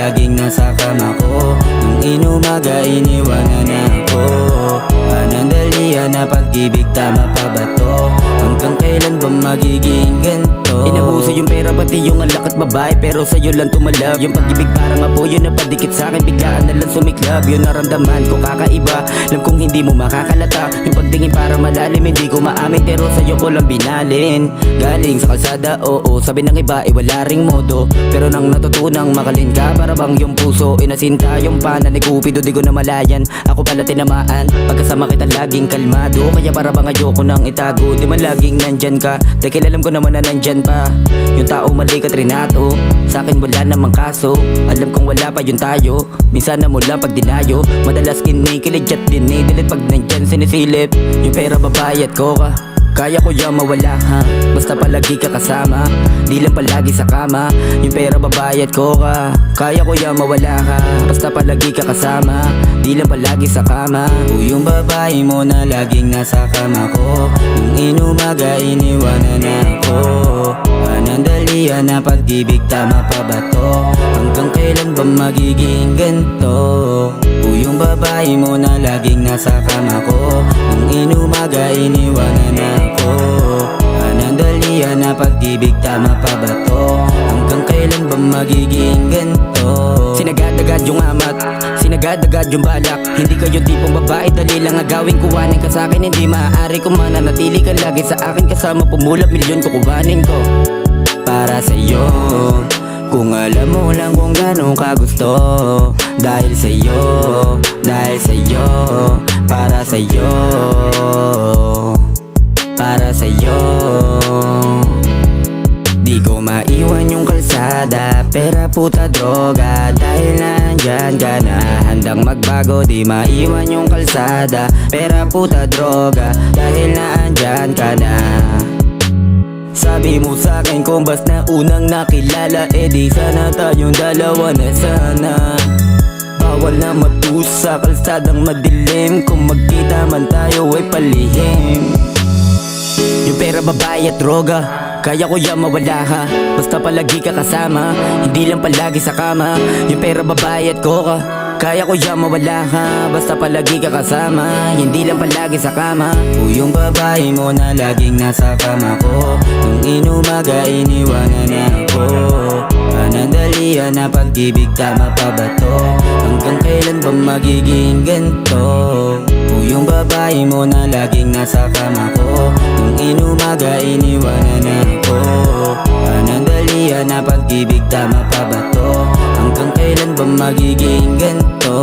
laging nasa kama ko. Nung inumaga iniwanan ako. Panandalian na pag-ibig, tama pa ba to? Hanggang kailan ba magiging ganito? Inabuso yung pera pati yung alak at babae, pero sa'yo lang tumalab. Yung pag-ibig parang apoy, yun na padikit sa'kin, biglaan na lang sumiklab. Yun naramdaman ko kakaiba, alam kong hindi mo makakalata. Yung pagtingin parang malalim, hindi ko maamin, pero sa'yo ko lang binalin. Galing sa kalsada, oo, sabi ng iba ay wala ring modo, pero nang natutunang makalin ka, para bang yung puso inasinta. Yung pana ni Cupido, di ko na malayan, ako pala tinamaan. Pagkasama kita laging kalmado, kaya para bang ayoko nang itago. Di man laging nandyan ka, dahil alam ko naman na nandyan pa. Yung tao mali ka trinato, sa'kin wala namang kaso. Alam kong wala pa yun tayo, minsan na mo lang pag dinayo. Madalas kinikilig at dinidilit pag nandyan sinisilip. Yung pera babayad ko ka, kaya ko yan mawala ha, basta palagi ka kasama. Di lang palagi sa kama. Yung pera babayad ko ka, kaya ko yan mawala ha, basta palagi ka kasama. Di lang palagi sa kama. O yung babae mo na laging nasa kama ko. Nung inumaga iniwanan ako. Panandalian na pag-ibig, tama pa ba to? Hanggang kailan ba magiging ganito? O yung babae mo na laging nasa kama ko. Nung inumaga iniwanan ako. Panandalian na pag-ibig, tama pa ba to? Hanggang kailan ba magiging ganito? Sinagadagad yung amat, sinagadagad yung balak. Hindi kayo tipong babae, dali lang agawin. Kuwanin ka sa'kin, hindi maaari kung mananatili ka lagi sa akin. Kasama pumulap, milyon kukuhanin ko para sa'yo. Kung alam mo lang kung gano'n ka gusto. Dahil sa'yo, dahil sa'yo, para sa'yo, para sa'yo. Di ko maiwan yung kalsada, pera, puta, droga. Dahil nandyan ka na, handang magbago. Di maiwan yung kalsada, pera, puta, droga. Dahil nandyan ka na. Sabi mo sa'kin kung basta unang nakilala, eh di sana tayong dalawa na sana. Bawal na matusa, kalsadang madilim. Kung magkita man tayo ay palihim. Yung pera, babae at droga, kaya ko yan mawala ha, basta palagi ka kasama. Hindi lang palagi sa kama. Yung pera, babae at coca, kaya ko yan mawala ha, basta palagi ka kasama. Hindi lang palagi sa kama. O yung babae mo na laging nasa kama ko. Nung inumaga iniwanan ako. Panandalian na pag-ibig, tama pa ba to? Hanggang kailan ba magiging ganito? O yung babae mo na laging nasa kama ko. Nung inumaga iniwanan ako. Panandalian na pag-ibig, tama pa ba to? Hanggang kailan ba magiging ganito?